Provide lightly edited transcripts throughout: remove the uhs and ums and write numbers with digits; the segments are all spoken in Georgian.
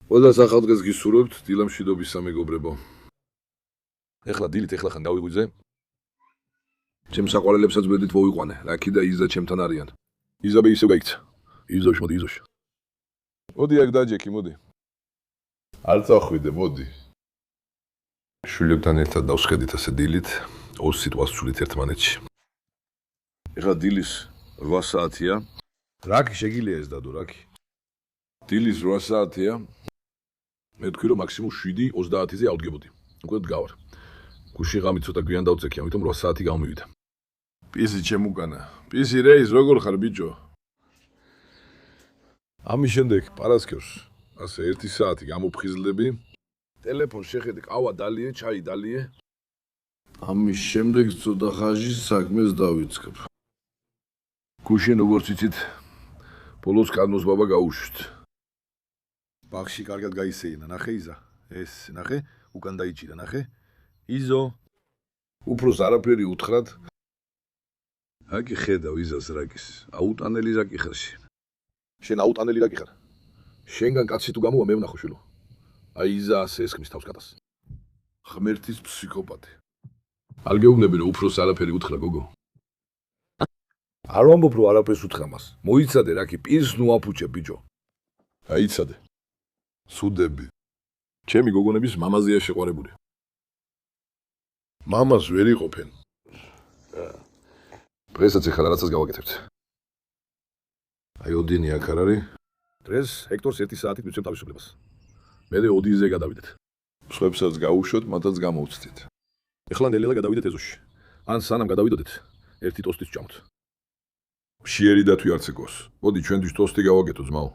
ყველა სახალხოს გისურვებთ დილა მშვიდობისა მეგობრებო. ეხლა დილით ეხლა ხან გავიღვიძე. ჩემ საყვარელებსაც ბედით მოვიყვანე. რაკი და იზა ჩემთან არიან. იზაბე ისევ გაიქცა. იზოშ მოდი იზოშ. მოდი აქ დაჯექი მოდი. არ წახვიდე მოდი. შვილებთან ერთად დავსხედით ასე დილით 2 სიტყვას ვცვლით ერთმანეთში. ეხლა დილის 8 საათია. რაკი შეგილია ეს დადო რაკი? დილის 8 საათია. მე თქვი რომ მაქსიმუმ 7:30-ზე ავდგებოდი. უკვე დგავარ. გუში ღამით ცოტა გვიან დავწექი, ამიტომ 8 საათი გამოვიდა. პისი ჩემუკანა. პისი რეის როგორ ხარ ბიჭო? ამის შემდეგ პარასკევს ასე 1 საათი გამოფხიზლდები. ტელეფონს შეხედე, ყავა დალიე, ჩაი დალიე. ამის შემდეგ ცოტა ხაჟის საქმეს დავიწყებ. გუშინ როგორც იცით, ბოლოს კანოს ბაბა გაუშვით. ბაღში კარგად გაისეინა, ნახე იზა. ეს ნახე, უკან დაიჭირა, ნახე. იზო. უფროს არაფერი უთხრათ. აკი ხედავ იზას რაკის. აუტანელი რაკი ხარში. შენ აუტანელი რაკი ხარ. შენგან კაცი თუ გამოვა მე ვნახო შვილო. აი იზა ასე ესხმის თავს კატას. ღმერთის ფსიქოპათი. არ გეუბნები რომ უფროს არაფერი უთხრა გოგო. არ ვამბობ რომ არაფერს უთხრა მას. მოიცადე რაკი პირს ნუ აფუჭე ბიჭო. აიცადე. სუდები. ჩემი გოგონების მამაზეა შეყვარებული. მამას ვერ იყოფენ. დღესაც ეხლა რაღაცას გავაკეთებთ. აი ოდინი აქ არ არის. დღეს ჰექტორს 1 საათით მივცემ თავისუფლებას. მერე ოდინზე გადავიდეთ. სხვებსაც გაუშვოთ, მათაც გამოვცდით. ეხლა ნელა გადავიდეთ ეზოში. ან სანამ გადავიდოდეთ, ერთი ტოსტიც ვჭამთ. მშიერი დათვი არც ეკოს. მოდი ჩვენთვის ტოსტი გავაკეთო ძმაო.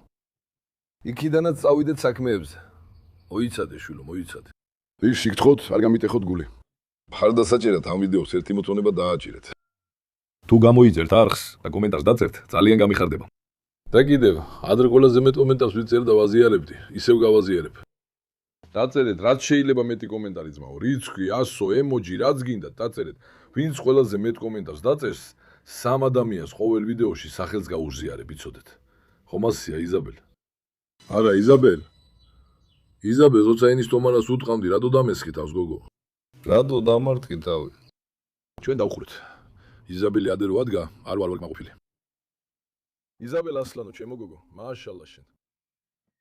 იქიდანაც წავიდეთ საქმეებზე. მოიცადე შვილო, მოიცადე. ის შეგთხოთ, არ გამიტეხოთ გული. ფარდასაჭერად ამ ვიდეოს ერთი მოწონება დააჭირეთ. თუ გამოიწერთ არხს და კომენტარს დაწერთ, ძალიან გამიხარდება. და კიდევ, ადრე ყველაზე მეტ კომენტარს ვიწერ და ვაზიარებდი, ისევ გავაზიარებ. დაწერეთ, რაც შეიძლება მეტი კომენტარი ძმაო, რიცხვი, 100, ემოჯი, რაც გინდათ, დაწერეთ. ვინც ყველაზე მეტ კომენტარს დაწერს, 3 ადამიანს ყოველ ვიდეოში სახელს გაუზიარებ, იცოდეთ. ხომ ასეა იზაბელ? არა, იზაბელ. იზაბელ, როცა ენის თომარას უტყავდი, რატო დამესხი თავს გოგო? რატო დამარტყი თავი? ჩვენ დავხურეთ. იზაბელი ადე რო ადგა, არ ვარ კმაყოფილი. იზაბელ ასლანო, ჩემო გოგო, მაშალა შენ.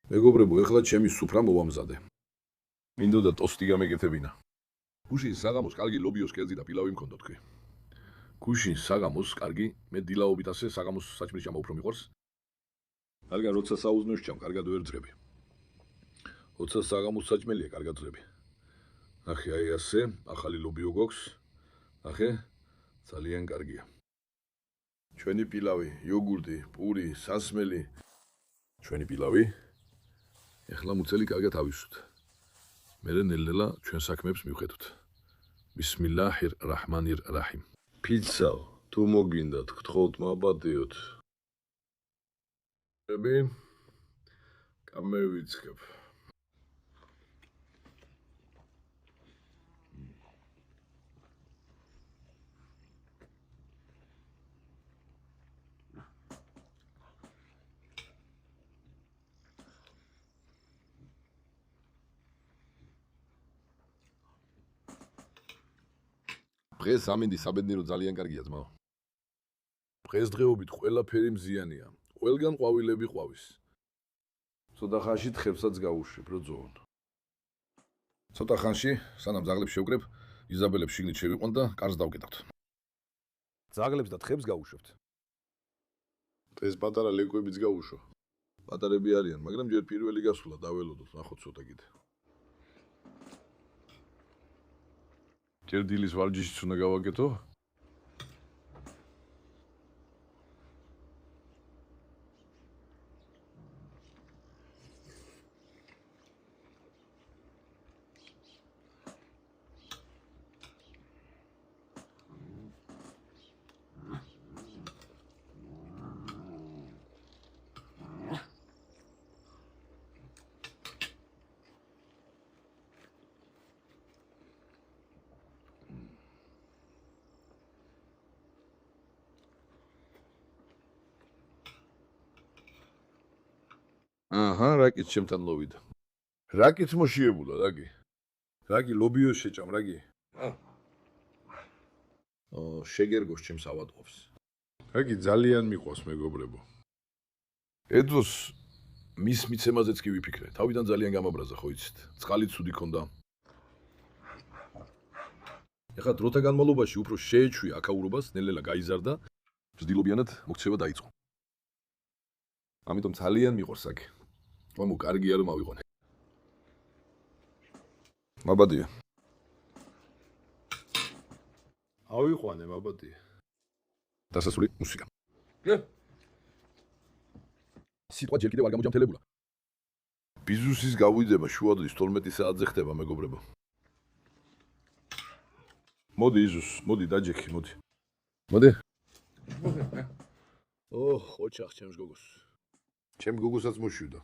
მეგობრებო, ეხლა ჩემი სუფრა მოვამზადე. მინდოდა ტოსტი გამეკეთებინა. გუშინ საღამოს კარგი ლობიოს კერძი და პილავი მქონდა თქვი. გუშინ საღამოს კარგი, მე დილაობით ასე საღამოს საჭმლის ჭამა უფრო მიყვარს. კარგა როცა საუზნოს ჭამ, კარგად ვერ ძრები. როცა საღამოს საჭმელია, კარგად ძრები. ნახე, აი ასე, ახალი ლობიო გვაქვს. ნახე, ძალიან კარგია. ჩვენი პილავი, იოგურტი, პური, სასმელი. ჩვენი პილავი. ეხლა მუცელი კარგად ავისვით. მერე ნელ-ნელა ჩვენ საქმეებს მივხედოთ. ბისმილაჰირ რაჰმანირ რაჰიმ. პიცაო, თუ მოგინდათ, გთხოვთ მაპატიოთ. ები გამევიწყებ. დღეს ამინდი საბედნიერო ძალიან კარგია ძმაო. დღესდღეობით ყველაფერი მზიანია. ყველგან ყვავილები ყვავის. ცოტა ხანში თხებსაც გავუშვებ, რო ძოვონ. ცოტა ხანში, სანამ ძაღლებს შევკრებ, იზაბელებს შიგნით შევიყვან და კარს დავკეტავთ. ძაღლებს და თხებს გავუშვებთ. დღეს პატარა ლეკვებიც გავუშვა. პატარები არიან, მაგრამ ჯერ პირველი გასვლა დაველოდოთ, ნახოთ ცოტა კიდე. ჯერ დილის ვარჯიშიც უნდა გავაკეთო. აჰა, რაკიც ჩემთან მოვიდა. რაკიც მოშიებულა, რაგი. რაგი ლობიოს შეჭამ, რაგი. შეგერგოს ჩემს ავადყოფს. რაგი ძალიან მიყვარს მეგობრებო. ეძოს მის მიცემაზეც კი ვიფიქრე. თავიდან ძალიან გამაბრაზა, ხო იცით? წყალი ცუდი ქონდა. ეხლა დროთა განმავლობაში უფრო შეეჩვია აქაურობას, ნელ-ნელა გაიზარდა, ჯდილობიანად მოქცევა დაიწყო. ამიტომ ძალიან მიყვარს აქ. მამო, კარგია რომ ავიყვანე. მაბადია. ავიყვანე, მაბადია. დასასრული მუსიკა. სიტყვა ჯერ კიდევ არ გამოჯამთელებულა. ბიზუსის გავიძება შუადღის 12 საათზე ხდება, მეგობრებო. მოდი იზუს, მოდი დაჯექი, მოდი. მოდი. ოჩახ ჩემს გოგოს. ჩემ გოგოსაც მოშვიდა.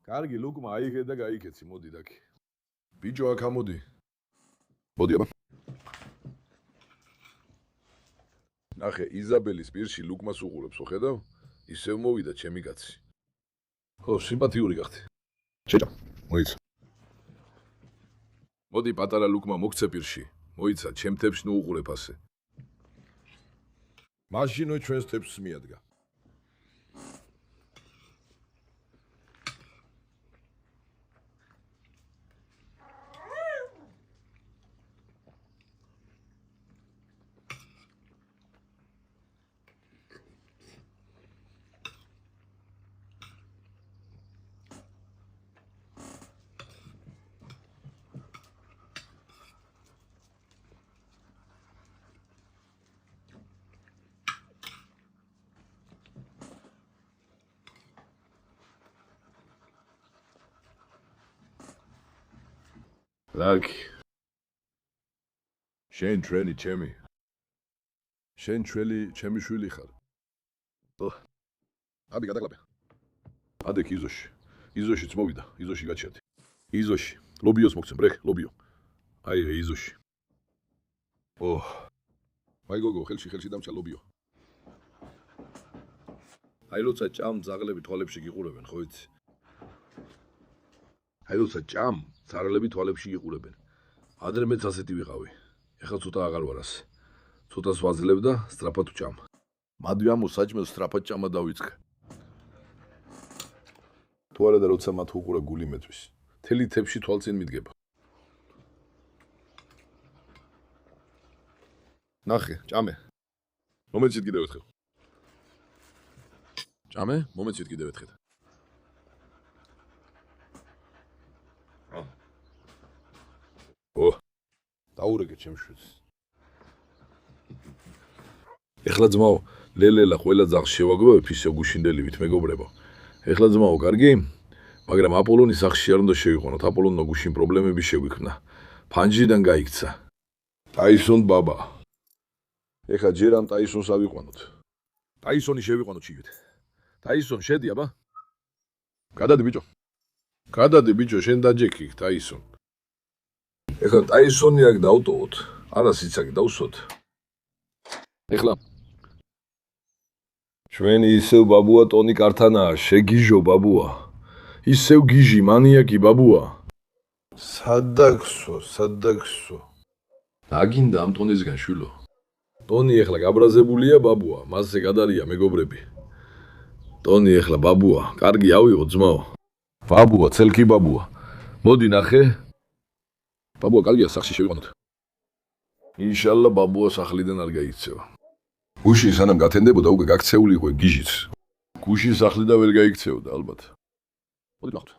კარგი, ლუკმა აიღე და გაიქეცი, მოდი დაკი. ბიჭო აქ ამოდი. მოდი აბა. ნახე, იზაბელის პირში ლუკმას უყურებს, ხო ხედავ? ისევ მოვიდა ჩემი კაცი. ხო, სიმპათიური გახდი. შეჭა, მოიცა. მოდი პატარა ლუკმა მოგცე პირში. მოიცა, ჩემ თებს ნუ უყურებ ასე. მაშინო ჩვენს თებს მიადგა. Laki. შენ ჩვენი ჩემი. შენ ჩვენი ჩემი შვილი ხარ. ადი გადაკლაპე. ადე იზოში. იზოშიც მოვიდა, იზოში გაჩერდი. იზოში, ლობიოს მოგცემ, ბრეხ, ლობიო. აიღე იზოში. აი გოგო, ხელში დამჭა ლობიო. აი როცა ჭამ ზაღლები თვალებში გიყურებენ, ხო იცი? აი როცა ჭამ ზაღლები თვალებში გიყურებენ. ადრე მეც ასეთი ვიყავი. ეხლა ცოტა აღარ ვარ ასე. ცოტას ვაძლევ და სწრაფად ვჭამ. მადვიამო საჭმელს სწრაფად ჭამა დავიწყე. თუ არა და როცა მათ უყურე გული მეთვის. თელი თებში თვალწინ მიდგება. ნახე, ჭამე. მომეცით კიდევ ერთხელ. ჭამე, მომეცით კიდევ ერთხელ. დაურეგე ჩემს შვილს. ეხლა ძმაო, ლელელა ყველა ძაღლს შევაგროვებ ისე გუშინდელივით, მეგობრებო. ეხლა ძმაო, კარგი? მაგრამ აპოლონის სახლში არ უნდა შევიყვანოთ. აპოლონმა გუშინ პრობლემები შეგვიქმნა. ფანჯრიდან გაიქცა. ტაისონ ბაბა. ეხლა ჯერ ამ ტაისონს ავიყვანოთ. ტაისონი შევიყვანოთ შიგეთ. ტაისონ, შედი აბა. გადადი ბიჭო. გადადი ბიჭო, შენ დაჯექი ტაისონ. ეხლა ტაისონი აქ დავტოვოთ. არა სიცაკი დავსვოთ. ეხლა ჩვენი ისევ ბაბუა ტონი კართანაა, შეგიჟო ბაბუა. ისევ გიჟი, მანიაკი ბაბუა. სადაგსო. აგინდა ამ ტონისგან შვილო. ტონი ეხლა გაბრაზებულია ბაბუა, მასზე გადარია მეგობრები. ტონი ეხლა ბაბუა, კარგი ავიღო ძმაო. ბაბუა, ცელკი ბაბუა. მოდი ნახე. ბაბუა კარგია, სახში შევიყვანოთ. ინშალლა ბაბუა სახლიდან არ გაიქცევა. გუში სანამ გათენდებოდა უკვე გაქცეული იყო გიჟიც. გუში სახლიდან ვერ გაიქცეოდა ალბათ. მოდი ნახოთ.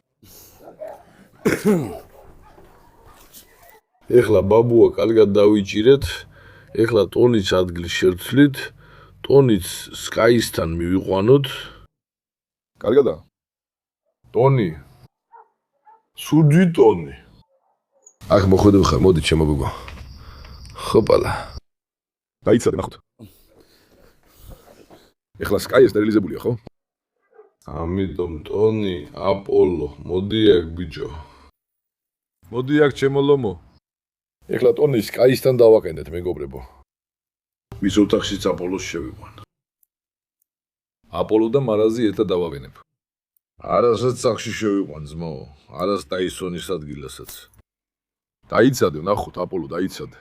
ეხლა ბაბუა კარგად დავიჭირეთ. ეხლა ტონის ადგილს შევცვლით. ტონიც სკაისთან მივიყვანოთ. კარგადა? ტონი. სუდი ტონი. აქ მოხვედრ ხარ, მოდი ჩემო გოგო. ხოპალა. გაიცადე ნახოთ. ეხლა სკაი სტერილიზებულია, ხო? ამიტომ ტონი, აპოლო, მოდი აქ ბიჭო. მოდი აქ ჩემო ლომო. ეხლა ტონი სკაისთან დავაყენეთ, მეგობრებო. მის ოთახშიც აპოლოს შევიყვან. აპოლო და მარაზი ერთად დავავენებ. არასაც სახში შევიყვან ძმაო, არას ტაისონის ადგილასაც. დაიცადე, ნახოთ, აპოლო დაიცადე.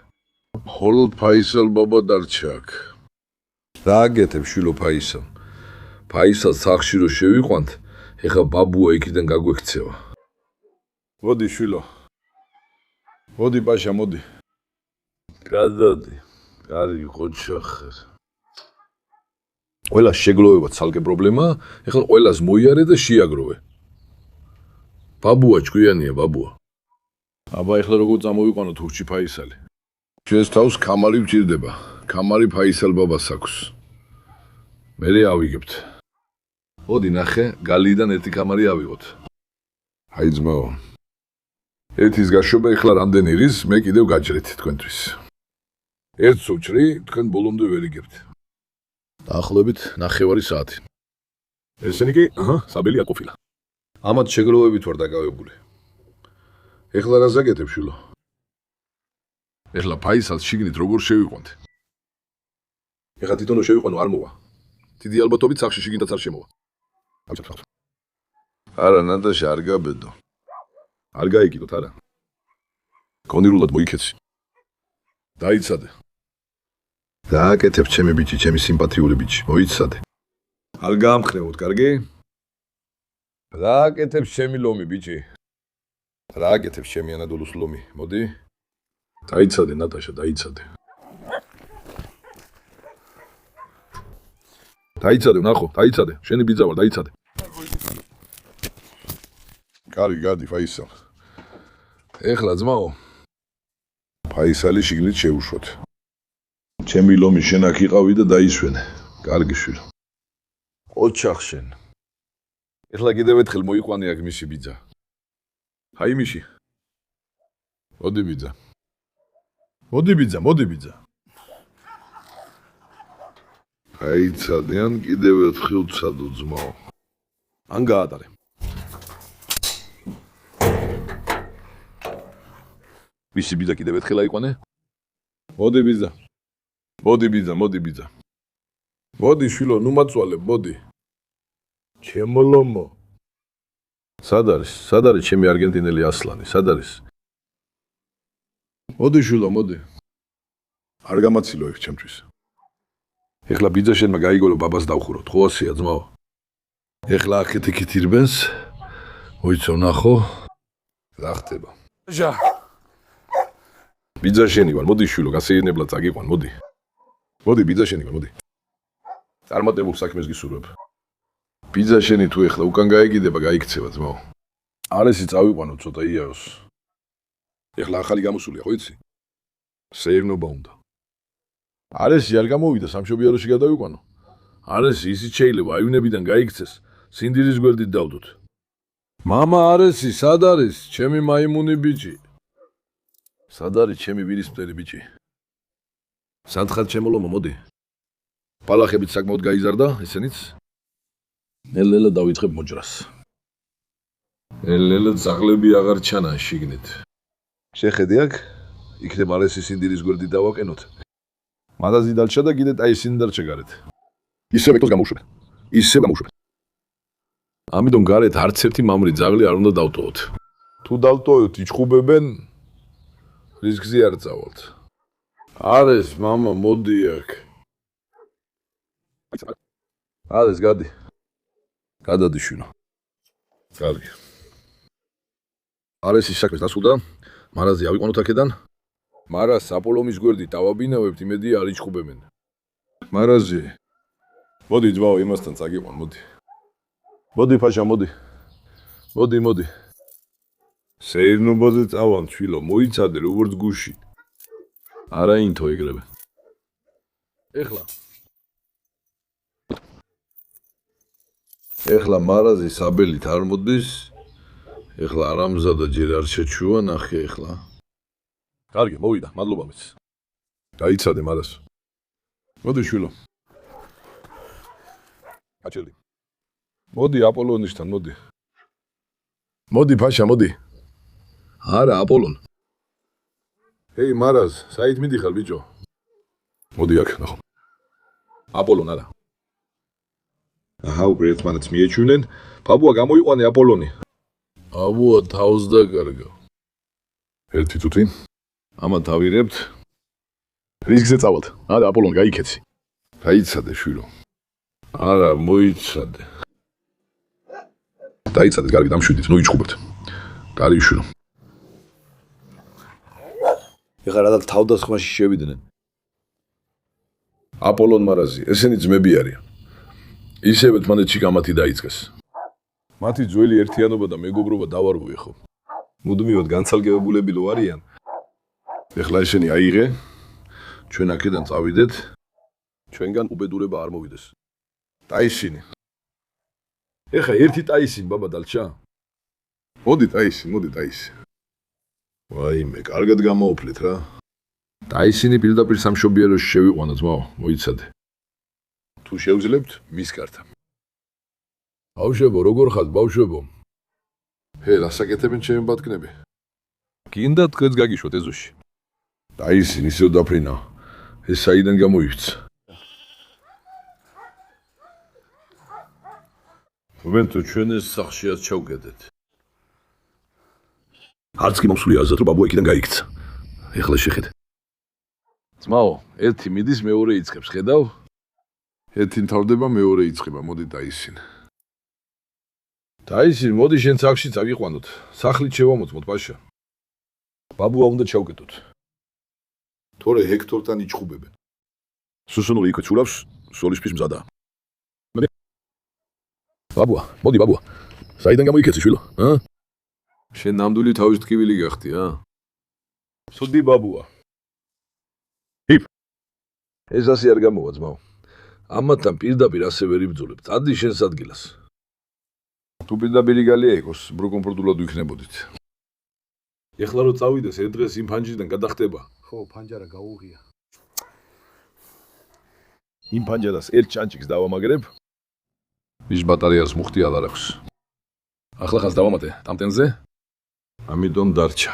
მხოლოდ ფაისალ ბაბა დარჩა აქ. რა აკეთებ შვილო ფაისალ? ფაისალ სახში რო შევიყვანთ, ეხა ბაბუა იქიდან გაგვექცევა. მოდი შვილო. მოდი პაშა, მოდი. გადადი. კარი ყოჩახერ. ყველა შეგლოვება ცალკე პრობლემაა, ეხლა ყველას მოიარე და შეაგროვე. ბაბუა ჭკვიანია, ბაბუა. აბა ეხლა როგორ წამოვიყვანო თურქში ფაისალი? ჩვენს თავს ქამარი ვჭირდება. ქამარი ფაისალ ბაბას აქვს. მერე ავიგებთ. მოდი ნახე, გალიიდან ერთი ქამარი ავიღოთ. აი ძმაო. ერთის გაშვება ეხლა რამდენი რის, მე კიდევ გაჭრით თქვენთვის. ერთს უჭრი, თქვენ ბოლომდე ვერ იგებთ. დაახლოებით 9 საათი. ესენი კი, საბელი აკოფილა. ამათ შეგროვებით ვარ დაკავებული. ეხლა რა ზაგეთებ შვილო? ეხლა ფაისალს შიგნით როგორ შევიყვანთ? ეხლა თვითონ შევიყვანო არ მოვა. დიდი ალბათობით სახში შიგნითაც არ შემოვა. არა, ნატაშა არ გაბედო. არ გაიგიდოთ, არა. კონირულად მოიქეცი. დაიცადე. დააკეთებ ჩემი ბიჭი, ჩემი სიმპათიური ბიჭი, მოიცადე. არ გაამხრევოთ, კარგი? დააკეთებ ჩემი ლომი, ბიჭი. დააკეთებ ჩემი ანადოლუს ლომი, მოდი. დაიცადე, ნატაშა, დაიცადე. დაიცადე, ნახო, დაიცადე. შენი ბიძა ვარ, დაიცადე. კარი, გადი, ფაისალ. ეხლა ძმაო, ფაისალი შიგნით შევუშვოთ. ჩემი ლომი შენ აქ იყავი და დაისვენე. კარგი შვილო. ოჩახ შენ. ეხლა კიდევ ერთხელ მოიყვანე აქ მისი ბიძა. აი მიში. მოდი ბიძა. მოდი ბიძა, მოდი ბიძა. აიცადე, ან კიდევ ერთხელ ვცადო ძმაო. ან გაატარე. მისი ბიძა კიდევ ერთხელ აიყვანე. მოდი ბიძა. მოდი ბიძა, მოდი ბიძა. მოდი შვილო, ნუ მაწვალე, მოდი. ჩემო ლომო. სად არის ჩემი არგენტინელი ასლანი, სად არის? მოდი შვილო, მოდი. არ გამაცილო იქ ჩემთვის. ეხლა ბიძა შენმა გაიგო რომ ბაბას დავხუროთ, ხო ასეა ძმაო? ეხლა აქეთ-იქით ირბენს. მოიცო ნახო. რა ხდება? ჟა. ბიძა შენი ვარ, მოდი შვილო, გასეირნებლად წაგიყვან, მოდი. მოდი ბიძა შენი ვარ, მოდი. წარმატებულ საქმეს გისურვებ. ბიძა შენი თუ ეხლა უკან გაიგიდება, გაიქცევა ძმაო. არესი წავიყვანო ცოტა იაოს. ეხლა ახალი გამოსულია, ხო იცი? სეირნობა უნდა. არესი არ გამოვიდა სამშობიაროში გადავიყვანო. არესი ისიც შეიძლება აივნებიდან გაიქცეს, სინდირის გვერდით დავდოთ. მამა არესი, სად არის? ჩემი მაიმუნი ბიჭი. სად არის ჩემი ვირისფერი ბიჭი? სანთხად ჩემო ლომო, მოდი. პალახებით საკმაოდ გაიზარდა, ესენიც? ელელა დავითხრებ მოჯრას. ელელა ძაღლები აღარ ჩანა შიგნით. შეხედე აქ, იქნებ არესი სინდირის გვერდით დავაკენოთ. მადაზი დარჩა და კიდე ტაისინი დარჩა გარეთ. ისევ ექტოს გამოვშვებ. ისევ გამოვშვებ. ამიტომ გარეთ არც ერთი მამრი ძაღლი არ უნდა დავტოვოთ. თუ დავტოვოთ, იჩხუბებენ, რისკზე არ წავალთ. არის მამა, მოდი აქ. არის, გადი. გადადი შვილო. კარგი. არის ის საქმე დასულა, მარაზი ავიყვანოთ აქედან. მარას აპოლომის გვერდით დავაბინავებთ, იმედი არ იჩხუბებენ. მარაზი. მოდი ძმაო, იმასთან წაგიყვან, მოდი. მოდი ფაშა, მოდი. მოდი. სეირნობაზე წავალ, შვილო, მოიცადე როგორც გუში. არა ინთო ეგრევე. ეხლა მარაზი საბელით არ მოდის. ეხლა არამზადა ჯერ არ შეჩუა, ნახე ეხლა. კარგი, მოვიდა, მადლობა მეც. დაიცადე მარას. მოდი შვილო. აჩელი. მოდი აპოლონიშთან, მოდი. მოდი ფაშა, მოდი. არა, აპოლონ. ჰეი მარაზ, საით მიდიხარ ბიჭო? მოდი აქ, ნახო. აპოლონ არა. აჰა, უკვე ერთმანეთს მიეჩვენენ. ბაბუა გამოიყვანე აპოლონი. აბუა თავს დაკარგა. ერთი თუთი. ამათ ავირებთ. რის გზե წავალთ? არა აპოლონი გაიქეცი. დაიცადე შვილო. არა მოიცადე. დაიცადე, კარგი დამშვიდით, ნუ იჩხუბებთ. კარგი შვილო. ეხლა რა თავდასხმაში შევიდნენ. აპოლონ მარაზი, ესენი ძმები არიან. ისევ ერთმანეთში გამათი დაიწყეს. მათი ძველი ერთიანობა და მეგობრობა დავარღვე ხო. მუდმივად განცალკევებულები რო არიან. ეხლა ესენი აიღე. ჩვენ აქედან წავიდეთ. ჩვენგან უბედურება არ მოვიდეს. ტაისინი. ეხლა ერთი ტაისინი ბაბა დალჩა. მოდი ტაისი. ვაიმე, კარგად გამოოფლეთ რა. ტაისინი პირდაპირ სამშობიაროში შევიყვანა ძმაო, მოიცადე. თუ შევძლებთ, მის კართა. ბავშვებო, როგორ ხართ ბავშვებო? ჰე, რასაკეთებენ ჩემი ბატკნები? გინდა თქვენს გაგიშვათ ეზოში. ტაისინი ისევ დაფრინა. ეს საიდან გამოიქცა? ვენ თუ ჩვენ ეს სახშიაც ჩავკედეთ. არც კი მომსვლია აზრად, რომ ბაბუა იქიდან გაიქცა. ეხლა შეხედე. ძმაო, ერთი მიდის, მეორე იწყებს, ხედავ? ერთი მთავრდება, მეორე იწყება, მოდი ტაისინი. ტაისინი, მოდი შენ სახლში წაგიყვანოთ. სახლით შევამოწმოთ ბაშა. ბაბუა უნდა ჩავკეტოთ. თორე ჰექტორთან იჩხუბებენ. სუსუნული იქვე ცურავს, სოლისფრის მზადაა. ბაბუა, მოდი ბაბუა. საიდან გამოიქეცი შვილო, ა? შენ ნამდვილი თავის ტკივილი გახდი, ა? სუდი ბაბუა. ეს ასე არ გამოვა ძმაო. ამათთან პირდაპირ ასე ვერ იბრძოლებ. წადი შენს ადგილას. თუ პირდაპირი გალია იყოს, ბრუკომფორტულად ვიქნებოდით. ეხლა რო წავიდეს, ერთ დღეს იმ ფანჯრიდან გადახტება. ხო, ფანჯარა გაუღია. იმ ფანჯარას ერთ ჩანჩიქს დავამაგრებ. მის ბატარეას მუხტი არ აქვს. ახლა ხანს დავამატე ტამტენზე. ამიტომ დარჩა.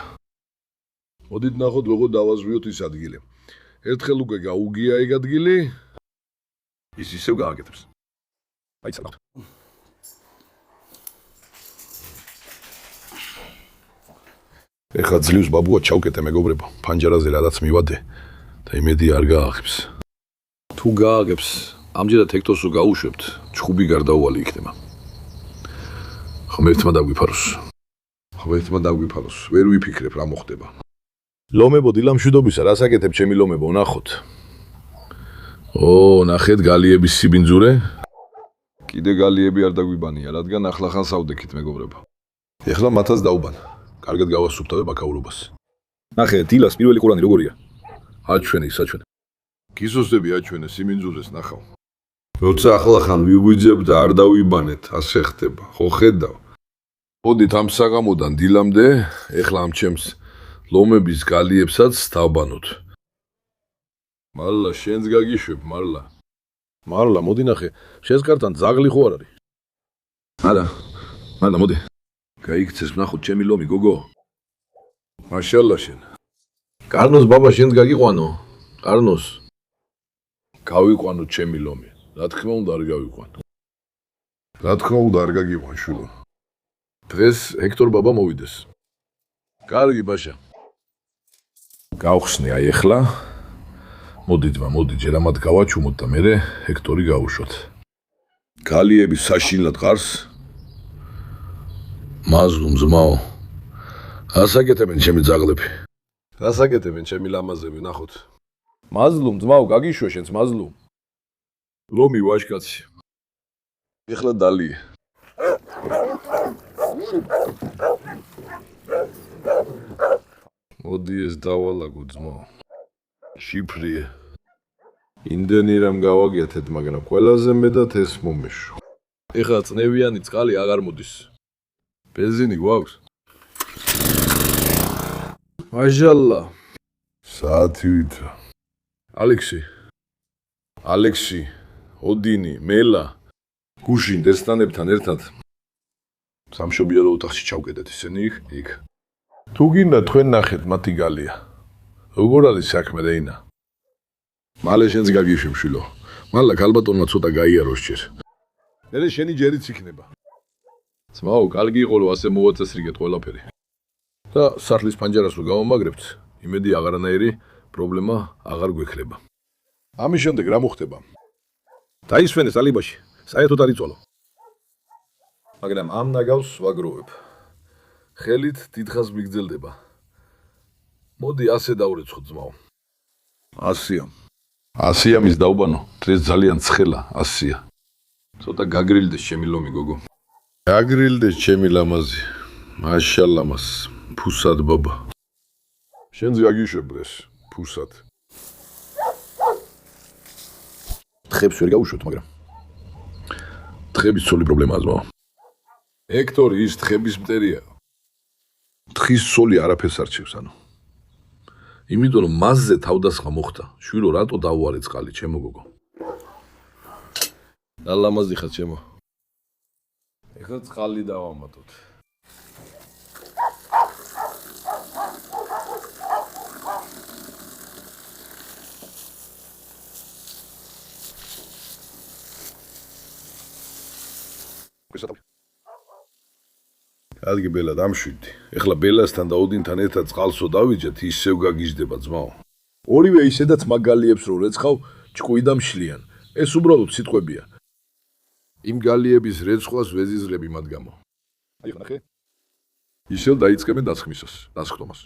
მოდით ნახოთ როგორ დავაზვიოთ ის ადგილი. ერთხელ უკვე გაუგია ეგ ადგილი. ის ისევ გააკეთებს. აი ცალავთ. ეხლა ძლივს ბაბუა ჩავკეტე მეგობრებო. ფანჯარაზე რადაც მივადე და იმედი არ გააღებს. თუ გააგებს, ამჯერად ჰექტორს გაუშვებთ, ჩხუბი გარდაუვალი იქნება. ღმერთმა დაგვიფაროს. ვერ ვიფიქრებ რა მოხდება. ლომებო დილამშვიდობისა, რას აკეთებ ჩემი ლომებო, ნახოთ. ო, ნახეთ გალიების სიბინძურე. კიდე გალიები არ დაგვიბანია, რადგან ახლა ხან სავდექით მეგობრებო. ეხლა მათაც დაუბან. კარგად გავასუფთავებ აკაურობას. ნახე, დილას პირველი ყურანი როგორია? აჩვენე. კისოსები აჩვენე, სიმინძურეს ნახავ. როცა ახლა ხან ვიგვიძებ და არ დავიბანეთ, ასე ხდება. ხო ხედავ. მოდით ამ საღამოდან დილამდე, ეხლა ამ ჩემს ლომების გალიებსაც დავბანოთ. მარლა, შენს გაგიშვებ, მარლა. მარლა, მოდი ნახე, შენს კართან ძაღლი ხო არ არის? არა, მოდი. გაიქცეს ვნახოთ ჩემი ლომი, გოგო. მაშალა შენ. კარნოს ბაბა შენს გაგიყვანო. კარნოს. გავიყვანოთ ჩემი ლომი. რა თქმა უნდა არ გავიყვანო. რა თქმა უნდა არ გაგიყვან შვილო. დღეს ჰექტორ ბაბა მოვიდეს. კარგი ბაშა. გავხსნე აი ეხლა. მოდი ჯერ ამათ გავაჩუმოთ და მერე ჰექტორი გავუშვათ. გალიები საშინლად ყარს. მაზლუმ ძმაო. ასაკეთებენ ჩემი ძაღლები. ასაკეთებენ ჩემი ლამაზები, ნახოთ. მაზლუმ ძმაო, გაგიშვე შენს მაზლუმ. ლომი ვაშკაცი. ეხლა დალიე. მოდი ეს დავალაგო ძმაო. შიფრია. იმდენი რამ გავაგეთეთ, მაგრამ ყველაზე მეტად ეს მომეშო. ეხლა წნევიანი წყალი აღარ მოდის. ბენზინი გვაქვს? მაშალა. საათი ვითრა. ალექსი, ოდინი, მელა, გუშინ დესტანებთან ერთად სამშობიარო ოთახში ჩავკედეთ ისინი იქ. თუ გინდა თქვენ ნახეთ მათი გალია. როგორ არის საქმე რეინა? მალე შენს გაგიშვებ შვილო. მალე ქალბატონმა ცოტა გაიაროს ჯერ. მე შენი ჯერიც იქნება. ძმაო, კარგი იყო რომ ასე მოვაწესრიგეთ ყველაფერი. და სახლის პანჯარას რო გავამაგრებთ, იმედი აღარანაირი პრობლემა აღარ გვექნება. ამის შემდეგ რა მოხდება? დაისვენე სალიბაში, საერთოდ არ იწვალო. მაგრამ ამ ნაგავს ვაგროვებ. ხელით დიდხანს მიგრძელდება. მოდი ასე დავრეცხო ძმაო. 100-ია. 100-ია მის დაუბანო, დღეს ძალიან ცხელა 100-ია. ცოტა გაგრილდეს ჩემი ლომი გოგო. გაგრილდეს ჩემი ლამაზი. მაშალამას, ფუსად ბაბა. შენზე აგიშვებდეს, ფუსად. თხებს ვერ გავუშვოთ, მაგრამ თხების ცოლი პრობლემაა ძმაო. ექტორი ის თხების მტერია. თხის ცოლი არაფერს არჩევს, ანუ. იმიტომ რომ მასზე თავდასხმა მოხდა, შვილო რატო დავუარე წყალი, ჩემო გოგო? და ლამაზი ხარ, ჩემო. ეხლა წყალი დავამატოთ. ადგი ბელა დამშვიდი. ეხლა ბელასთან და ოდინთან ერთად წყალსო დავიჯეთ, ისევ გაგიჟდება ძმაო. ორივე ისედაც მაგალიებს რო რეცხავ, ჭკვი და მშლიან. ეს უბრალოდ სიტყვებია. იმ გალიების რეცხვას ვეზიზრები მათ გამო. აი ხნახე. ისევ დაიწყებენ დასხდომას.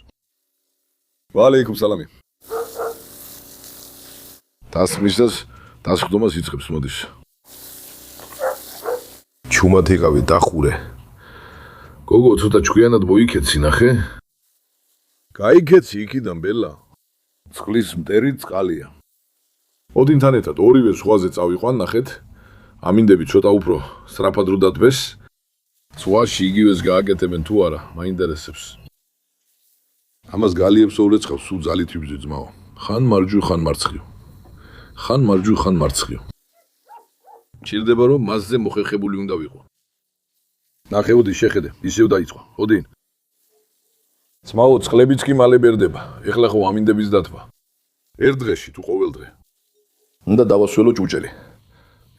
ვალეიკუმ სალამი. დასხდომას იწყებს მოდის. ჩუმად იყავი დახურე. გოგო, ცოტა ჭკვიანად მოიქეცი, ნახე. გაიქეცი იქიდან ბელა. წყლის მტერი წყალია. ოდინთან ერთად ორივე ზღვაზე წავიყვან, ნახეთ. ამინდები ცოტა უფრო სწრაფად რო დათბეს. ზღვაში იგივეს გააკეთებენ თუ არა, მაინტერესებს. ამას გალიებს ოვრეცხავს, სულ ძალით ვიბრძვი ძმაო. ხან მარჯვი, ხან მარცხნივ. ხან მარჯვი, ხან მარცხნივ. მჭირდება რომ მასზე მოხერხებული უნდა ვიყო. ნახე, ოდი შეხედე, ისევ დაიწყო. ოდი. ძმაო, წყლებიც კი მალე ბერდება. ეხლა ხო ამინდების დათვა. ერთ დღეში თუ ყოველ დღე. უნდა დავასველო ჭუჭელი.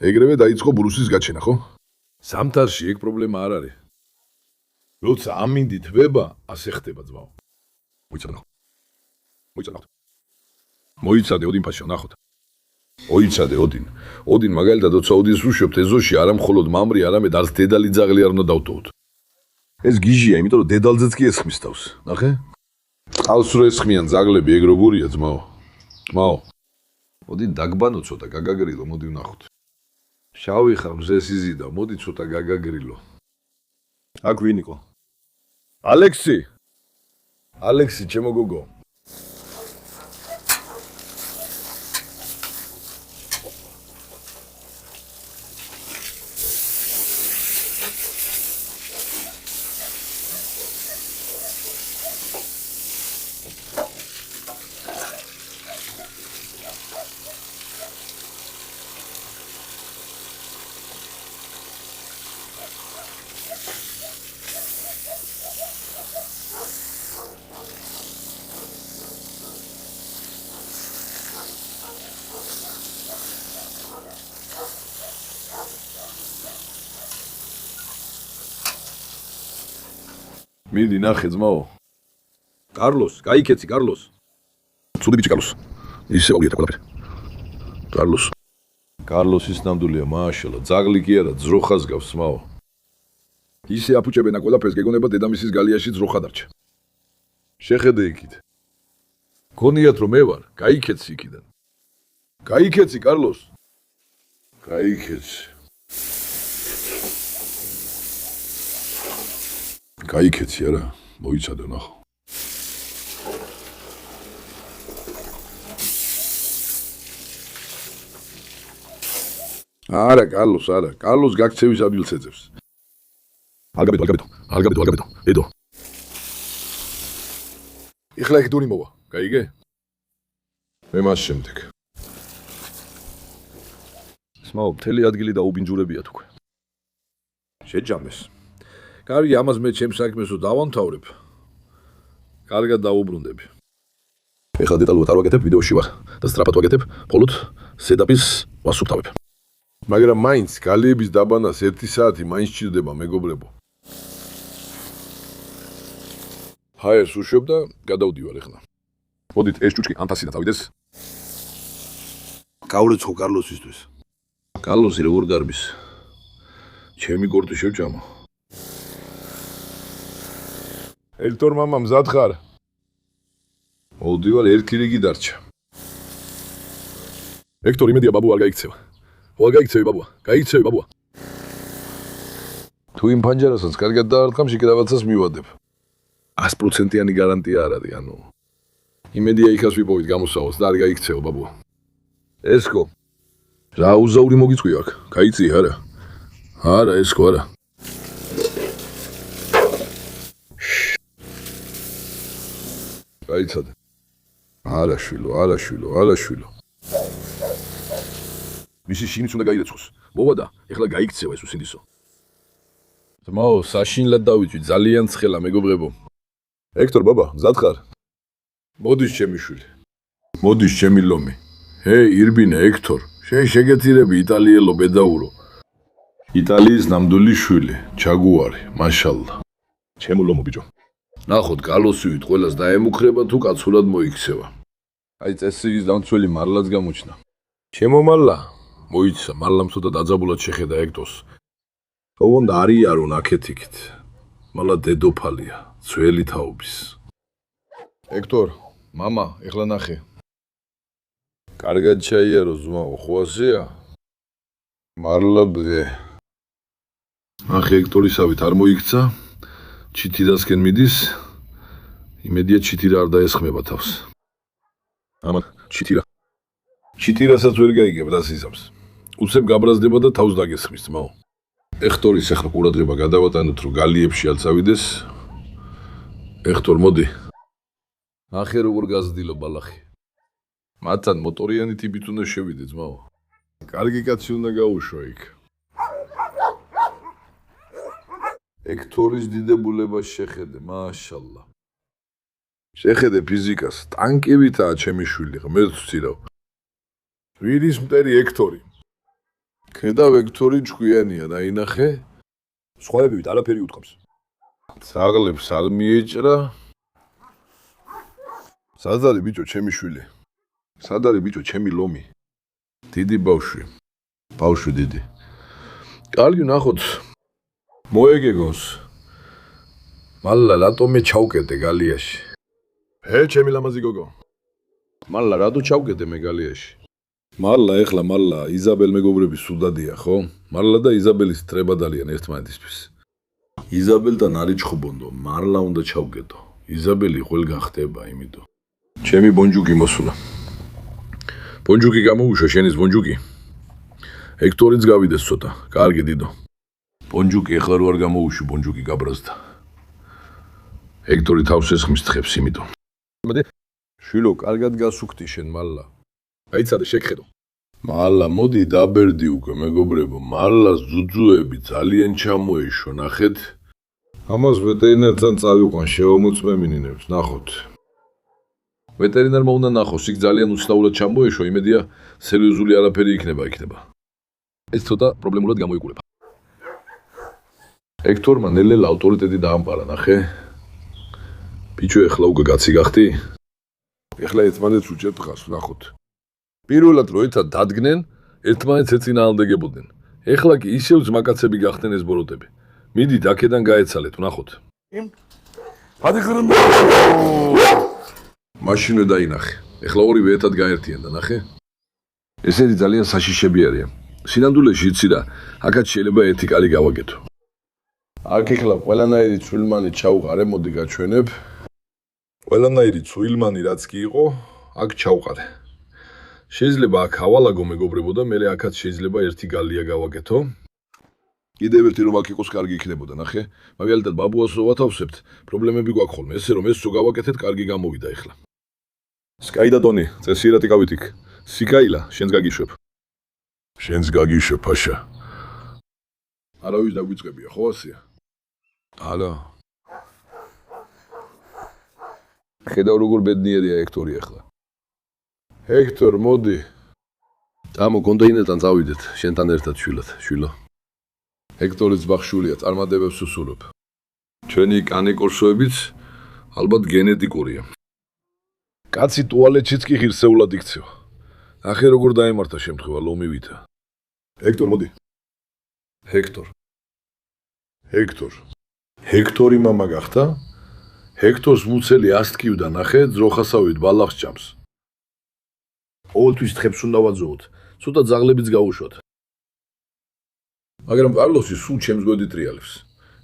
ეგრევე დაიწყო ბრუსის გაჩენა, ხო? ზამთარში ეგ პრობლემა არ არის. როცა ამინდით ვება, ასე ხდება ძმაო. მოიცადე ო딘 ფაშა, ნახოთ. ოიცადე ო딘. ო딘 მაგალითად როცა ოდინს ვუშვებთ ეზოში არა მხოლოდ მამრი, არამედ არც დედალი ძაღლი არ უნდა დავტოვოთ. ეს გიჟია, იმიტომ რომ დედალზეც კი ესხმის თავს. ნახე? წყალს რო ესხმიან ძაღლები, ეგ როგორია ძმაო? ძმაო. მოდი დაგბანო ცოტა, გაგაგრილო, მოდი ვნახოთ. შავი ხარ, მზეს იზიდა, მოდი ცოტა გაგაგრილო. აქ ვინ იყო? ალექსი. ალექსი, ჩემო გოგო. მიდი ნახე ძმაო. კარლოს, გაიქეცი კარლოს. ცუდი ბიჭი კარლოს. ისე აულიეთ ყველაფერი. კარლოს. კარლოსის ნამდვილია, მაშალა, ძაღლი კი არა, ძროხას გავს ძმაო. ისე აფუჭებენ ყველაფერს, გეგონება დედამისის გალიაში ძროხა დარჩა. შეხედე იქით. გონიათ რომ მე ვარ, გაიქეცი იქიდან. გაიქეცი კარლოს. გაიქეცი. გაიქეცი არა, მოიცადე ნახო. არა, კარლოს, არა. კარლოს გაქცევის ადგილს ეძებს. ალგაბეთო. ედო. ეხლა ეგ დური მოვა, გაიგე? მე მას შემდეგ. სმაო, მთელი ადგილი დაუბინჯურებია თქო. შეჯამეს. კარგი, ამას მე ჩემს საქმესო დავამთავრებ. კარგად დავუბრუნდები. ეხლა დეტალურად არ ვაკეთებ, ვიდეოში ვარ და სწრაფად ვაკეთებ, მხოლოდ სეტაპის ვასუფთავებ. მაგრამ მაინც გალიების დაბანას 1 საათი მაინც სჭირდება, მეგობრებო. ჰაერს უშვებ და გადავდივარ ეხლა. მოდით ეს ჭუჭკი ამ თასიდან წავიდეს. გავლეცხო კარლოსისთვის. კარლოსი როგორ გარბის? ჩემი კორტი შევჭამო. ელტორ მამა მზად ხარ? მოვდივარ, ერთი რიგი დარჩა. ექტორ, იმედია ბაბუ არ გაიქცევა. ხო არ გაიქცევი ბაბუა, გაიქცევი ბაბუა. თუ იმ ფანჯარასაც კარგად დაარტყამში კიდევაცას მივადებ. 100%-იანი გარანტია არ არის, ანუ იმედია იქას ვიპოვით გამოსავალს და არ გაიქცევა ბაბუა. ესკო, რა უზაური მოგიწყვი აქ? გაიწი არა? არა, ესკო არა. გაიცადე. არა შვილო. მისი შინიც უნდა გაირეცხოს. მოვა და ეხლა გაიქცევა ეს უსინდისო. ძმაო, საშინლად დავიჭვი, ძალიან ცხელა მეგობრებო. ექტორ ბაბა, მზად ხარ? მოდის ჩემი შვილი. მოდის ჩემი ლომი. ჰეი, ირბინე, ექტორ, შენ შეგეცირები იტალიელო ბედაურო. იტალიის ნამდვილი შვილი, ჩაგუარი, მაშალლა. ჩემო ლომო ბიჭო. ნახოთ, გალოსივით ყველას დაემუქრება თუ კაცურად მოიქცევა. აი წესრიგის დამცველი მარლაც გამოჩნდა. ჩემო მარლა, მოიცა, მარლამ ცოტა დაძაბულად შეხედა ექტორს. ოღონდ არიარო ნაკეთიქით. მარლა დედოფალია, ძველი თაობის. ექტორ, მამა, ეხლა ნახე. კარგად ჩაიარო ზმაო, ხო ასეა? მარლა ბღე. ნახე ექტორისავით არ მოიქცა. ჩიტირასკენ მიდის. იმედია ჩიტირა არ დაესხმება თავს. ამან ჩიტირა. ჩიტირასაც ვერ გაიგებ დასიზამს. უცებ გაბრაზდება და თავს დაგესხმის ძმაო. ექტორის ახლა ყურადღება გადავატანოთ, რომ გალიებში არ წავიდეს. ექტორ, მოდი. ნახე როგორ გაზრდილო ბალახი. მათთან მოტორიანი ტიპით უნდა შევიდე ძმაო. კარგი კაცი უნდა გაუშვა იქ. ექტორის დიდებულებას შეხედე, მაშალლა. შეხედე ფიზიკას, ტანკებითაა ჩემი შვილი, ღმერთს ვცირავ. ვილის მტერი ექტორი. ხედავ ექტორი ჭკვიანია, დაინახე. სხვაებივით არაფერი უთქვამს. ძაღლებს არ მიეჭრა. სად არის ბიჭო ჩემი შვილი? სად არის ბიჭო ჩემი ლომი? დიდი ბავშვი. ბავშვი დიდი. კარგი ნახოთ. მოეგეგოს. მალლა რატომ მე ჩავკეტე გალიაში? ჩემი ლამაზი გოგო. მალლა რატო ჩავკეტე მე გალიაში? მალლა ეხლა მალლა იზაბელ მეგობრების სუდადია, ხო? მალლა და იზაბელის ტრება დალიან ერთმანეთისთვის. იზაბელთან არ იჩხუბონდო, მარლა უნდა ჩავკეტო. იზაბელი ყველგან ხდება, იმიტომ. ჩემი ბონჯუკი მოსულა. ბონჯუკი გამოუშვა, შენის ბონჯუკი. ექტორიც გავიდეს ცოტა, კარგი დიდო. ბონჯუკი ეხლა რო არ გამოუშვი, ბონჯუკი გაბრაზდა. ექტორი თავს ესხმის თხებს, იმიტომ. მოდი, შვილო, კარგად გასუქთი შენ მალლა. აიცადე, შეგხედო. მალლა, მოდი დაბერდი უკვე, მეგობრებო, მალლას ძუძუები ძალიან ჩამოეშვა, ნახეთ. ამას ვეტერინართან წავიყვან, შევამოწმემინინებს, ნახოთ. ვეტერინარმა უნდა ნახოს, იქ ძალიან უცნაურად ჩამოეშვა, იმედია სერიოზული არაფერი იქნება. ეს ცოტა პრობლემულად გამოიკურება. ექტორმა ნელ-ნელა ავტორიტეტი დაამყარა, ნახე. ბიჭო, ეხლა უკვე კაცი გახდი? ეხლა ერთმანეთს უჭერთ ხას, ნახოთ. პირველად რო ერთად დადგნენ, ერთმანეთს ეწინააღმდეგებოდნენ. ეხლა კი ისევ ძმაკაცები გახდნენ ეს ბოროტები. მიდით აქედან გაეცალეთ, ნახოთ. მაშინვე დაინახე. ეხლა ორივე ერთად გაერთიანდა, ნახე. ესენი ძალიან საშიშები არიან. სინამდვილეში იცი რა, აქაც შეიძლება ერთი კარი გავაკეთო. აქ ეხლა ყველანაირი ცვილმანი ჩავყარე, მოდი გაჩვენებ. ყველანაირი ცვილმანი რაც კი იყო, აქ ჩავყარე. შეიძლება აქ ავალაგო მეგობრებო და მერე აქაც შეიძლება ერთი გალია გავაკეთო. კიდევ ერთი რომ აქ იყოს კარგი იქნებოდა, ნახე. მაგალითად ბაბუას რო ვათავსებთ, პრობლემები გვაქვს ხოლმე. ესე რომ ეს რო გავაკეთეთ, კარგი გამოვიდა ეხლა. სკაიდა დონი, წესიერად იკავით იქ. სიკაილა, შენს გაგიშვებ. შენს გაგიშვებ, ფაშა. არავის დაგვიწყებია, ხო ასია? არა. ხედავ როგორ ბედნიერია ექტორი ახლა. ექტორ, მოდი. Წამო კონტეინერთან წავიდეთ, შენთან ერთად შვილო. ჰექტორის ბახშულია, წარმატებებს უსურვებ. ჩვენი კანიკორსოებიც ალბათ გენეტიკურია. კაცი ტუალეტშიც კი ღირსეულად იქცევა. ნახე როგორ დაემართა შემთხვევა ლომივითა. ჰექტორ, მოდი. ჰექტორ. ჰექტორი მამა გახდა? ჰექტორს მუცელი ასტკივდა, ნახე, ძროხასავით ბალახს ჭამს. ყოველთვის თხებს უნდა ვაძოვოთ, ცოტა ძაღლებიც გაუშვათ. მაგრამ კარლოსი სულ ჩემს გვერდით ტრიალებს.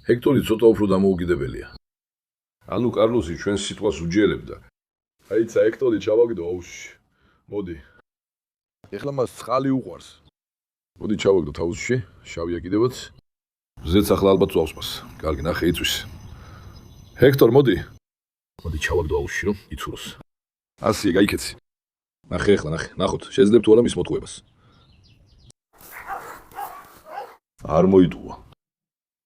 ჰექტორი ცოტა უფრო დამოუკიდებელია. ანუ კარლოსი ჩვენს სიტყვას უჯერებდა. აიცა ჰექტორი ჩავაგდო აუზში. მოდი. ეხლა მას წყალი უყვარს. მოდი ჩავაგდო აუზში, შავია კიდევაც. ზეც ახლა ალბათ წვავს მას. კარგი, ნახე იწვის. ჰექტორ, მოდი. მოდი ჩავაგდო აუზში, რომ იცუროს. ასია, გაიქეცი. ნახე ახლა, ნახოთ, შეძლებ თუ არა მის მოტყუებას. არ მოიტყუა.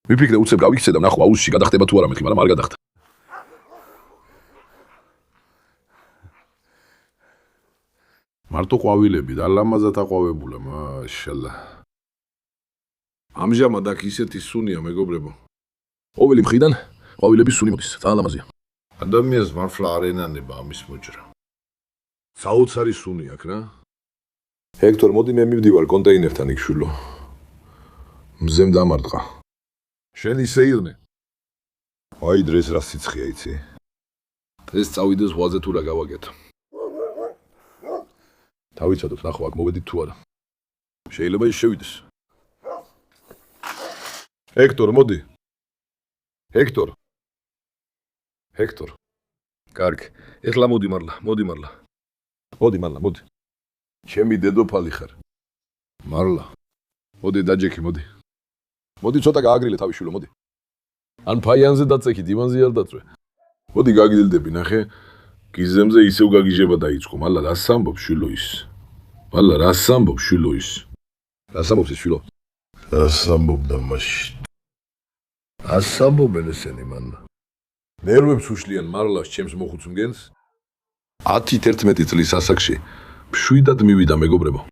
მიფიქრე უცებ გავიქცე და ნახო აუზში გადახტება თუ არა მეხი, მაგრამ არ გადახტა. მარტო ყვავილები და ლამაზად აყვავებულა, მაშალა. ამჟამად აქ ისეთი სუნია, მეგობრებო. ყოველი მხრიდან ყვავილების სუნი მოდის, ძალიან ლამაზია. ადამიანს მარფლა არ ენანება ამის მოჭრა. საოცარი სუნი აქ რა. ჰექტორ, მოდი მე მივდივარ კონტეინერთან იქ შვილო. მზემ დამარტყა. შენ ისე ირნე. აი დღეს რა სიცხეა იცი? დღეს წავიდე ზღვაზე თუ რა გავაკეთო. დავიცადოთ, ნახო აქ მოვედით თუ არა. შეიძლება ის შევიდეს. ჰექტორ, მოდი. ჰექტორ. კარგი. ეხლა მოდი მარლა. მოდი. ჩემი დედოფალი ხარ. მარლა. მოდი დაჯექი, მოდი. მოდი ცოტა გააგრილე თავი შვილო, მოდი. ან ფაიანზე დაწექი, დივანზე არ დაწვე. მოდი გაგიდელდები, ნახე. გიზემზე ისევ გაგიჟება დაიწყო. მალა რას ამბობს შვილო ის? რას ამბობს ის შვილო? რას ამბობდა მაშინ? რას ამბობენ ესენი მან? ნერვებს უშლიან მარლას ჩემს მოხუცმგენს? 10-11 წლის ასაკში მშვიდად მივიდა, მეგობრებო.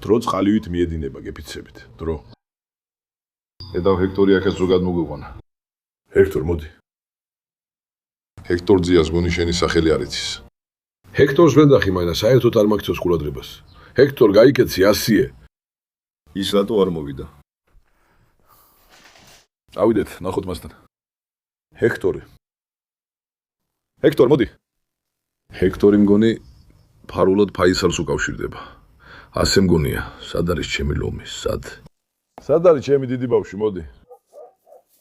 დრო წყალივით მიედინება გეფიცებით, დრო. ედავ ჰექტორი აქაც ზოგად მოგვიყვანა. ჰექტორ, მოდი. ჰექტორ ძიას გონი შენი სახელი არ იცის. ჰექტორს ვენდახი, მაგრამ საერთოდ არ მაგცოს ყურადღებას. ჰექტორ, გაიქეცი, ასიე. ის რატო არ მოვიდა? წავიდეთ, ნახოთ მასთან. ჰექტორ, მოდი. ჰექტორი მგონი ფარულად ფაისალს უკავშირდება. ასე მგონია, სად არის ჩემი ლომი, სად? სად არის ჩემი დიდი ბავშვი, მოდი.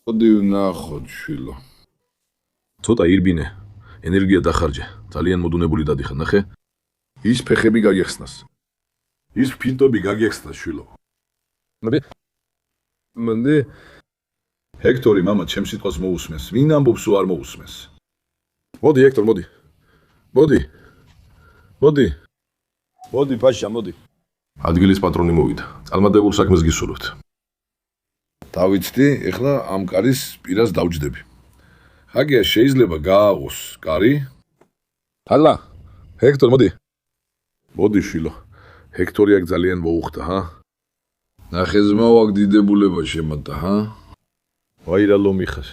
მოდი ვნახოთ, შვილო. ცოტა ირბინე, ენერგია დახარჯე, ძალიან მოდუნებული დადიხარ, ნახე. ის ფეხები გაგეხსნას. ის ფინტები გაგეხსნას, შვილო. მოდი. ჰექტორი, მამა, ჩემს სიტყვას მოусმენს. ვინ ამბობს, თუ არ მოусმენს? მოდი, ჰექტორ, მოდი. მოდი, პაშა, მოდი. ადგილის პატრონი მოვიდა. წარმატებულ საქმეს გისურვებთ. დავიცდი, ეხლა ამ კარის პირას დავჯდები. ჰაგია შეიძლება გააღოს კარი? ჰალა, ჰექტორ, მოდი. მოდი, შვილო. ჰექტორი აქ ძალიან მოუხდა, ჰა? ნახე ზმაო აქ დიდებულება შემატა, ჰა? ვაი რა ლომი ხარ.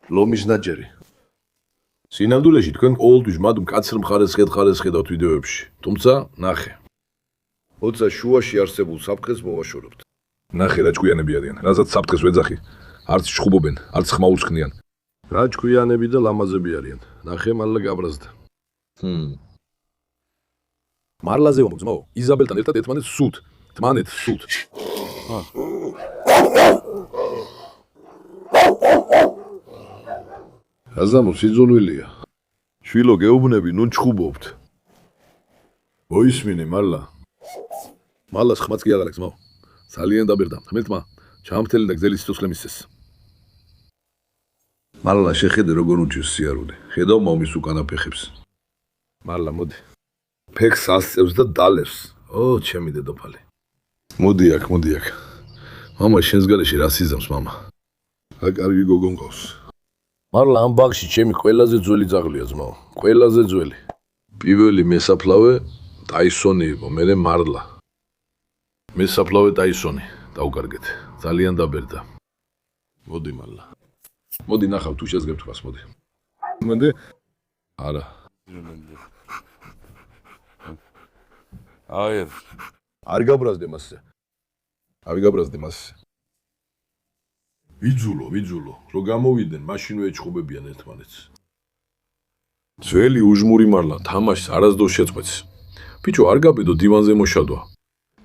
ლომის ნაჯერი. სინამდვილეში თქვენ ყოველთვის მად მკაცრ მხარეს ხედავთ ვიდეოებში. თუმცა, ნახე. როცა შუაში არსებულ საფრთხეს მოვაშორებთ. ნახე რა ჭკვიანები არიან, რასაც საფრთხეს ვეძახი. არც ჩხუბობენ, არც ხმაურს ხნიან. რა ჭკვიანები და ლამაზები არიან. ნახე მარლა გაბრაზდა. მარლაზე ვამბობ, იზაბელთან ერთად ერთმანეთს სუთ. აზამო სიძულვილია. შვილო გეუბნები, ნუ ჩხუბობთ. მოისმინე მარლა. მალას ხმაც კი აღარ აქვს, მაო. ძალიან დაბერდა. ღმერთმა ჩამთელი და გზელი სიცოცხლე მისცეს. მარლა შეხედე როგორ უჩვენს სიარული. ხედავ მამის უკანა ფეხებს. მარლა მოდი. ფეხს ასწევს და დალევს. ო, ჩემი დედოფალი. მოდი აქ. მამა შენს გარეშე რა სიზამს, მამა. რა კარგი გოგო მყავს. მარლა ამ ბაღში ჩემი ყველაზე ძველი ძაღლია, ძმაო. ყველაზე ძველი. პირველი მესაფლავე ტაისონი იყო, მერე მარლა. მე საფლავე ტაისონი დავკარგეთ. ძალიან დაბერდა. მოდი მალლა. მოდი ნახავ თუ შეზგებ თქვას, მოდი. მოდი. არა. არ გაბრაზდე მასზე. არ გაბრაზდე მასზე. ვიძულო, რომ გამოვიდნენ, მაშინ ვეჩხუბებიან ერთმანეთს. ძველი უჟმური მარლა თამაშს არასდროს შეწყვეტს. ბიჭო, არ გაბედო დივანზე მოშადვა.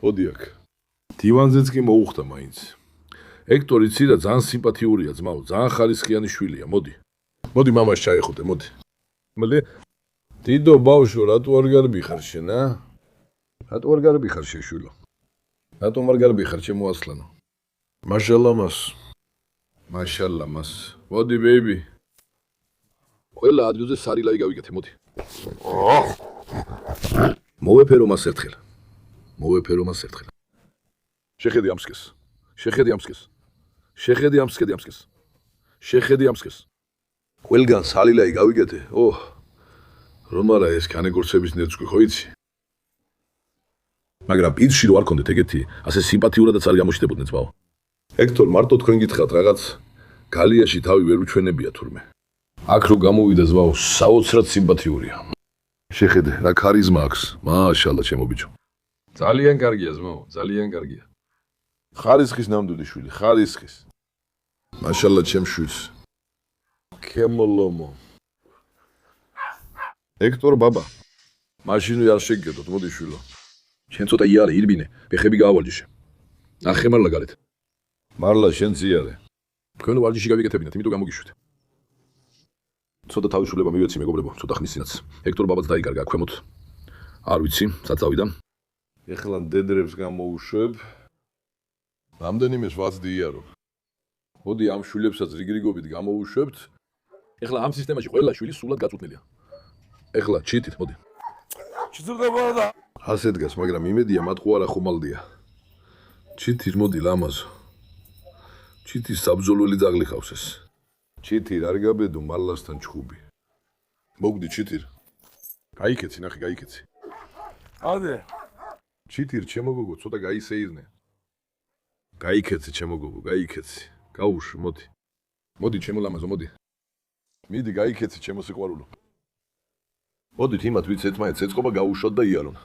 მოდი აქ. დივანზეც კი მოუხდა მაინც. ექტორი ცირა ძალიან სიმპათიურია ძმაო, ძალიან ხარისხიანი შვილია, მოდი. მოდი მამას ჩაეხუტე, მოდი. მოდი. დიდო ბავშვო, რატო არ გარბი ხარ შენ, ა? რატო არ გარბი ხარ შეშვილო? რატომ არ გარბი ხარ ჩემო ასლანო? მაშალა მას. მაშალა მას. მოდი ბეიბი. ყველა ადგილზე სარილაი გავიკეთე, მოდი. მოვეფერო მას ერთხელ. შეხედი ამსკეს. ყველგან სალილაი გავიკეთე. რომ არა ეს კანეგორცების ნერწყვი ხო იცი? მაგრამ პირში რო არ კონდეთ ეგეთი, ასე სიმპათიურადაც არ გამოჩნდებოდნენ ძმაო. ექტორ, მარტო თქვენ გითხრათ რაღაც გალიაში თავი ვერ უჩვენებია თურმე. აქ რო გამოვიდა ძმაო, საოცრად სიმპათიურია. შეხედე, რა ქარიზმა აქვს. მაშალა ჩემო ბიჭო. ძალიან კარგია ძმაო, ძალიან კარგია. ხარისხის ნამდვილი შვილი, ხარისხის. მაშალა ჩემ შვილს. კემოლომო. ექტორ ბაბა. მაშინვე არ შეგედოთ, მოდი შვილო. შენ ცოტა იარე, ირბინე, ფეხები გაავალჯიშე. ახე მარლა გარეთ. მარლა შენ ზიარე. თქვენ ვარჯიში გავიკეთებინათ, იმიტომ გამოგიშვით. ცოტა თავისუფლება მივეცი მეგობრებო, ცოტა ხნისინაც. ექტორ ბაბაც დაიკარგა ქვემოთ. არ ვიცი, საწავიდა. ეხლა დედრებს გამოუშვებ. რამდენიმეს ვაცდი იარო. მოდი ამ შვილებსაც რიგრიგობით გამოუშვებთ. ეხლა ამ სისტემაში ყველა შვილი სულად გაწუთნილია. ეხლა ჩიტით, მოდი. ჩიძრდება. ასე დგას, მაგრამ იმედია მათ ხო არა ხომალდია. ჩიტირ მოდი ლამაზო. ჩიტის საბძოლველი ძაღლი ხავს ეს. ჩიტირ არ გაბედო მალასთან ჩხუბი. მოგდი ჩიტირ. გაიქეცი, ნახე, გაიქეცი. ადე. ჩიტირ ჩემო გოგო, ცოტა გაისეირნე. გაიქეცი ჩემო გოგო, გაიქეცი. გაუშვი, მოდი. მოდი ჩემო ლამაზო, მოდი. მიდი გაიქეცი ჩემო სიყვარულო. მოდით იმათ ვიც ერთმანეთს ეწყობა გაუშვათ და იარონ.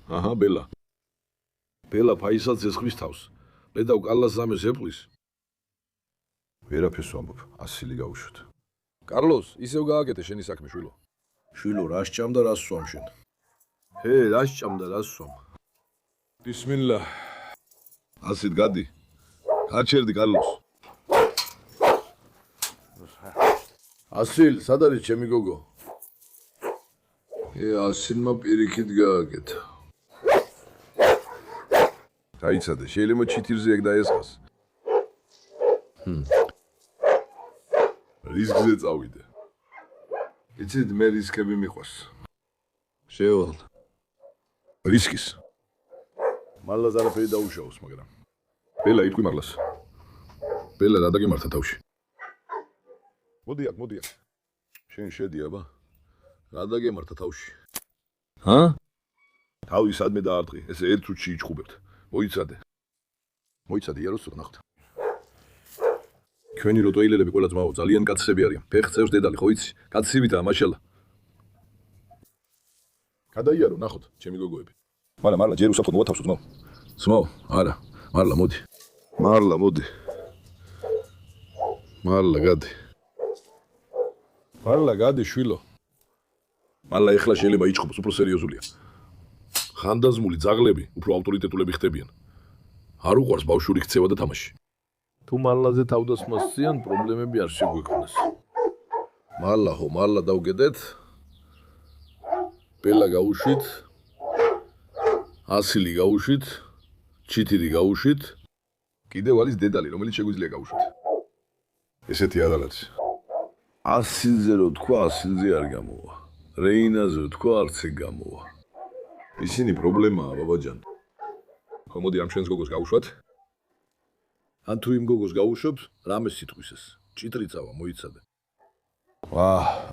აჰა, ბელა. ბელა ფაისაც ესხვის თავს. ლედავ კალას ზამეს ეპლის. ვერაფერს ვამბობ, ასილი გაუშვათ. კარლოს, ისევ გააკეთე შენი საქმე, შვილო. შვილო, რა სჭამდა, რა სვამ შენ? რა სჭამდა, რა სვამ? ბისმილლა. ასეთ გადი. გაჩერდი კარლოს. ასილ, სად არის ჩემი გოგო? ასილმა პირიქით გააკეთა. გაიცადე, შეიძლება ჩიტირზე ეგ დაესხას. რისკზე წავიდე. იცით, მე რისკები მიყვარს. შევალ. რისკის. მალას არაფერი დაუშავოს, მაგრამ. ბელა, იტყვი მალას. ბელა, რა დაგემართა თავში? მოდი აქ, მოდი აქ. შენ შედი, აბა. რა დაგემართა თავში? თავი სადმე დაარტყი, ესე ერთ წუთში იჩხუბებთ. მოიცადე. მოიცადე, იაროს ცოტა ნახოთ. ჩვენი როტოილერები ყველა ძმაო, ძალიან კაცები არიან. ფეხს წევს დედალი, ხო იცი? კაცივიტაა, მაშალა. გადაიარო, ნახოთ, ჩემი გოგოები. მარლა, ჯერ უსაფრთხო მოათავსო ძმაო. ძმაო, არა, მარლა, მოდი. მარლა, მოდი. მარლა, გადი. მარლა, გადი, შვილო. მარლა ეხლა შეიძლება იჩხუბოს, უფრო სერიოზულია. ხანდაზმული ძაღლები უფრო ავტორიტეტულები ხდებიან. არ უყვარს ბავშვური ქცევა და თამაში. თუ მალლაზე თავდასხმას სციან, პრობლემები არ შეგვექმნას. მალლა ხო, მალლა დავგედეთ. ბელა გაუშვით. ასილი გაუშვით. ჩიტირი გაუშვით. კიდევ არის დედალი, რომელიც შეგვიძლია გაუშვით. ესეთი არ არის. ასილზე რო თქვა, ასილზე არ გამოვა. რეინაზე რო თქვა, არც ეგ გამოვა. ისინი პრობლემაა, ბაბაჯან. ხო, მოდი ამ შენს გოგოს გავუშვათ. ან თუ იმ გოგოს გაუშვებ, რამე სიტყვის ეს? ჭიტრი წავა, მოიცადე.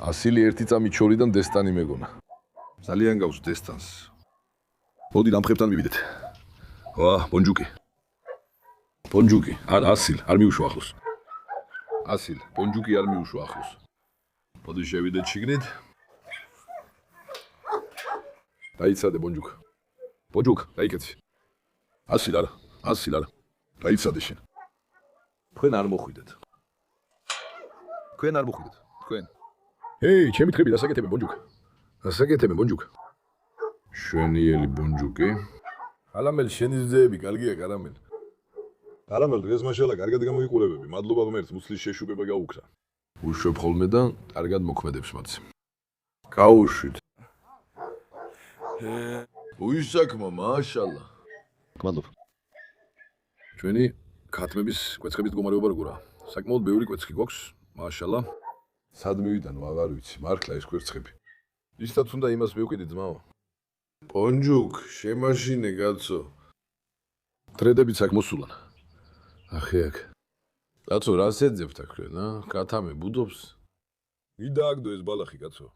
ასილი ერთი წამით შორიდან დესტანი მეგონა. ძალიან გავს დესტანს. მოდი დამხებთან მივიდეთ. ვა, ბონჯუკი. ბონჯუკი, ასილ, არ მიუშვა ახლოს. ასილ, ბონჯუკი არ მიუშვა ახლოს. მოდი შევიდეთ შიგნით. დაიცადე ბონჯუკ. ბონჯუკ, დაიკეთე. ასილ არა, ასილ არა. დაიცადე შენ. თქვენ არ მოხვიდეთ. თქვენ არ მოხვიდეთ. თქვენ. ჰეი, ჩემი თხები დასაკეთებენ ბონჯუკ. დასაკეთებენ ბონჯუკ. შვენიელი ბონჯუკი. კარამელ შენი ძეები კარგია კარამელ. კარამელ დღეს მაშალა კარგად გამოიყურებები. მადლობა ღმერთს მუცლის შეშუპება გაუქრა. უშვებ ხოლმე და კარგად მოქმედებს მათ. გაუშვით. უისაკმა მაშალა. მადლობა. ჩვენი ქათმების კვეცხების მდგომარეობა როგორა? საკმაოდ ბევრი კვეცხი გვაქვს, მაშალა. სად მივიდან აღარ ვიცი, მართლა ეს კვერცხები. ისთაც უნდა იმას მივყიდით ძმაო. ბონჯუკ, შემაშინე კაცო. დრედებიც აქ მოსულან. ახე აქ. კაცო, რას ეძებთ აქ, ქათამი ბუდობს? მიდააგდო ეს ბალახი კაცო.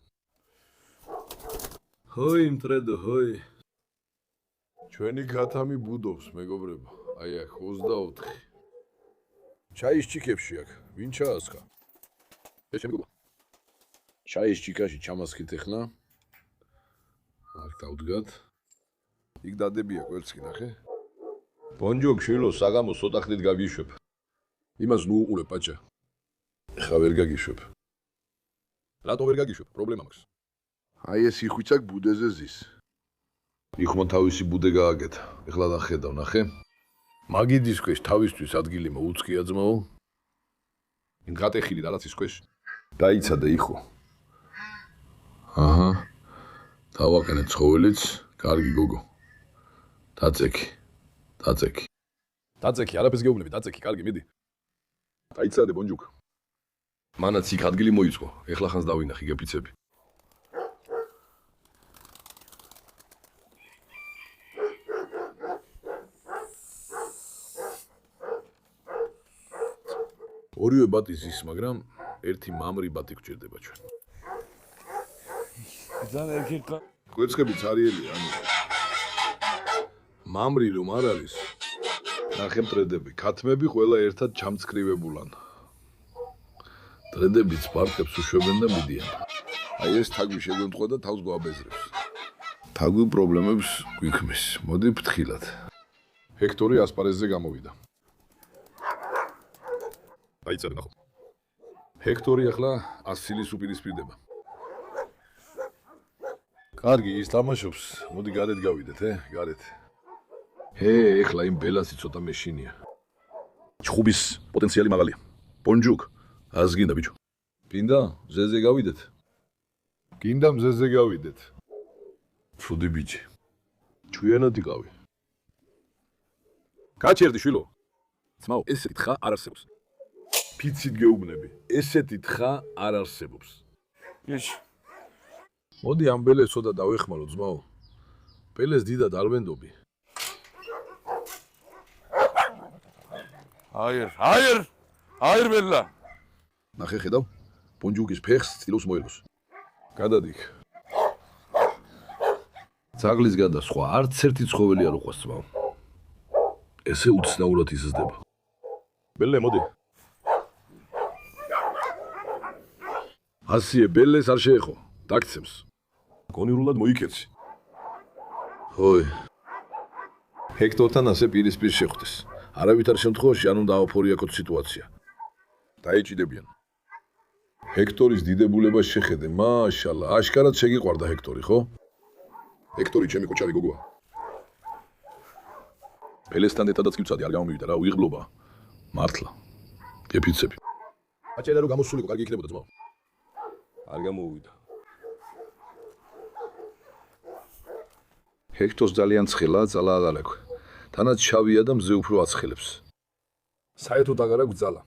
ჰოი, მტრედო, ჰოი. ჩვენი ქათამი ბუდობს, მეგობრებო. აი აქ 24. ჩაის ჩიქებში აქ, ვინ ჩაასხა? ეს შემიგობა. ჩაის ჩიქაში ჩამასხით ახლა. აქ დავდგათ. იქ დადებია კვერცხი, ნახე. ბონჯუკ, შვილო, საგამოს ცოტა ხნით გაგიშვებ. იმას ნუ უყურებ, პაჭა. ხა ვერ გაგიშვებ. რატო ვერ გაგიშვებ? პრობლემა მაქვს. აი ეს იხვიცაკ ბუდეზე ზის. იხმა თავისი ბუდე გააკეთა. ეხლა დახედავ, ნახე. მაგიდის ქვეშ თავისთვის ადგილი მოუწია ძმაო. იმ გატეხილი და რაც ის ქვეშ. დაიცადე იხო. აჰა. დავაკენე ცხოველიც, კარგი გოგო. დაწექი. დაწექი. დაწექი, არაფერს გეუბნები, დაწექი, კარგი, მიდი. დაიცადე ბონჯუკ. მანაც იქ ადგილი მოიწყო. ეხლა ხანს დავინახი გეფიცები. ორივე ბატი ზის, მაგრამ ერთი მამრი ბატი გვჭირდება ჩვენ. კვერცხები цаრიელია, ანუ მამრი რომ არ არის, ნახე მტრედები, ქათმები ყველა ერთად ჩამწკრივებულან. მტრედებიც პარტებს უშვებენ და მიდიან. აი ეს თაგვი შეგვემთხვა და თავს გვაბეზრებს. თაგვი პრობლემებს გვიქმნის. მოდი ფრთხილად. ჰექტორი ასპარეზზე გამოვიდა. დაიცადე ნახო. ჰექტორი ახლა ასილის უპირისპირდება. კარგი, ის თამაშობს. მოდი გარეთ გავიდეთ, გარეთ. ეხლა იმ ბელასი ცოტა მეშინია. ჩხუბის პოტენციალი მაღალია. ბონჯუკ, ას გინდა ბიჭო? გინდა მზეზე გავიდეთ? გინდა მზეზე გავიდეთ. ცუდი ბიჭი. ჩვენად იყავი. გაჩერდი შვილო. ძმაო, ესეთი თხა არ არსებობს. ფიცით გეუბნები. ესეთი თხა არ არსებობს. ეშ. მოდი ამ ბელეს ცოტა დავეხმარო ძმაო. ბელეს დიდად არ ვენდობი. აირ ბელა. ნახე ხედავ? ბონჯუკის ფეხს ცდილობს მოელოს. გადადიქ. ძაღლის გადა სხვა არც ერთი ცხოველი არ უყვას ძმაო. ესე უცნაურად იზრდება. ბელე მოდი. ასიე ბელეს არ შეეხო. დაგცემს. გონივრულად მოიქეცი. ჰოი. ჰექტორთან ასე პირისპირ შეხვდეს. არავითარ შემთხვევაში არ უნდა ააფორიაკოთ სიტუაცია. დაეჭიდებიან. ჰექტორის დიდებულებას შეხედე, მაშალა, აშკარად შეგიყვარდა ჰექტორი, ხო? ჰექტორი ჩემი კოჩარი გოგოა. ბელესთან ერთადაც კი ვცადი, არ გამომივიდა რა, უიღბლობა. მართლა. გეფიცები. აჭერა რომ გამოსულიყო, კარგი იქნებოდა ძმაო. არ გამოვიდა. ჰექტორს ძალიან ცხელა, ძალაადალექ. თანაც შავია და მზე უფრო აცხელებს. საერთოდ აღარა გძალა.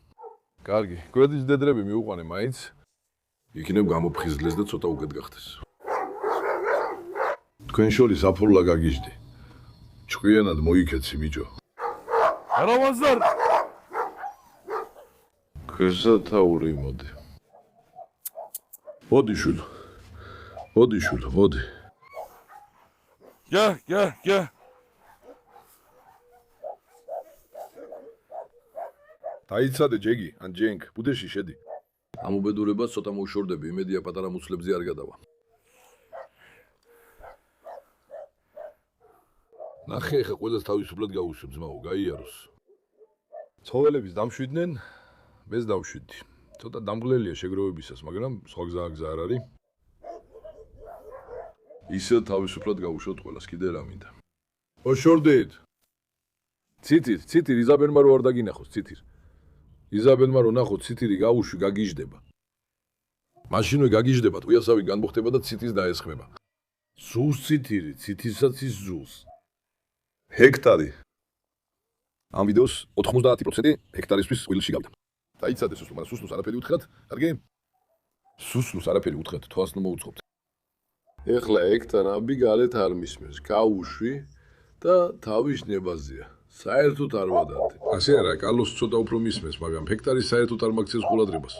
კარგი, გვერდის დედრები მიუყვანე მაინც. იქნებ გამოფხიზლეს და ცოტა უკეთ გახდეს. თქვენ შორის აფურლა გაგიჟდი. ჭკვიანად მოიქეცი ბიჭო. არავაზარ. ქესათაური მოდი. მოდი შვილო. მოდი შვილო, მოდი. Ja. დაიცადე ჯეგი, ან ჯენკ, ბუდეში შედი. ამ უბედურებას ცოტა მოუშორდები, იმედია პატარა მუცლებზე არ გადავა. ნახე, ხა ყველას თავისუფლად გაუშვებ, ძმაო, გაიაროს. ცხოველების დამშვიდნენ, მეც დავშვიდი. ცოტა დამღლელია შეგროვებისას, მაგრამ სხვა გზა არ არის. ისე თავისუფლად გაუშვოთ ყველას, კიდე რა მინდა. ოშორდეთ. ციტირ, იზაბელმა რო არ დაგინახოს, ციტირ. იზაბელმა რო ნახო, ციტირი გაუშვი, გაგიჟდება. მაშინვე გაგიჟდება, ტყვიასავი განმოხდება და ციტის დაესხმება. ზუს ციტირი, ციტისაც ის ზულს. ჰექტარი. ამ ვიდეოს 90% ჰექტარისთვის ყვილში გავიდა. დაიცადე სუსლუ, მაგრამ სუსლუს არაფერი უთხრათ, კარგი? სუსლუს არაფერი უთხრათ, თვალს ნუ მოუწყობთ. ეხლა ჰექტარაბი გარეთ არ მისმენს, გაუშვი და თავის ნებაზეა. საერთოდ არ ვადარდი. ასე არა, კალოს ცოტა უფრო მისმენს, მაგრამ ჰექტარი საერთოდ არ მაგცეს ყურადღებას.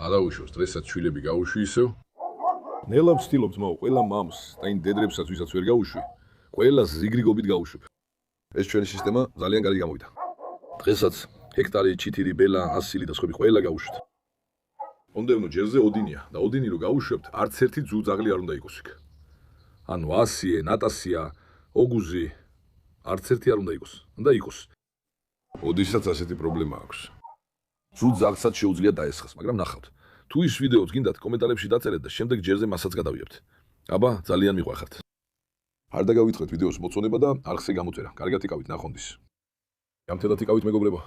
არაუშავს, დრესაც შვილები გაუშვი ისევ. ნელა ვცდილობ ძმაო, ყველა მამს და იმ დედრებსაც, ვისაც ვერ გაუშვი, ყველას ზიგრიგობით გაუშვებ. ეს ჩვენი სისტემა ძალიან კარგი გამოვიდა. დღესაც ჰექტარი, ჩიტირი, ბელა, ასილი და სხვები ყველა გაუშვით. მომდევნო ჯერზე ოდინია და ოდინი რო გაუშვებთ, არც ერთი ძუძაღლი არ უნდა იყოს იქ. ანუ ასიე, ნატასია, ოგუზი, არც ერთი არ უნდა იყოს. უნდა იყოს. ოდისაც ასეთი პრობლემა აქვს. ძუძაღსაც შეუძლია დაესხას, მაგრამ ნახავთ. თუ ის ვიდეოც გინდათ, კომენტარებში დაწერეთ და შემდეგ ჯერზე მასაც გადავიებთ. აბა, ძალიან მიყვარხართ. არ დაგავიწყეთ ვიდეოს მოწონება და არხზე გამოწერა. კარგად იკავით ნახვამდის. გამთელად იკავით მეგობრებო.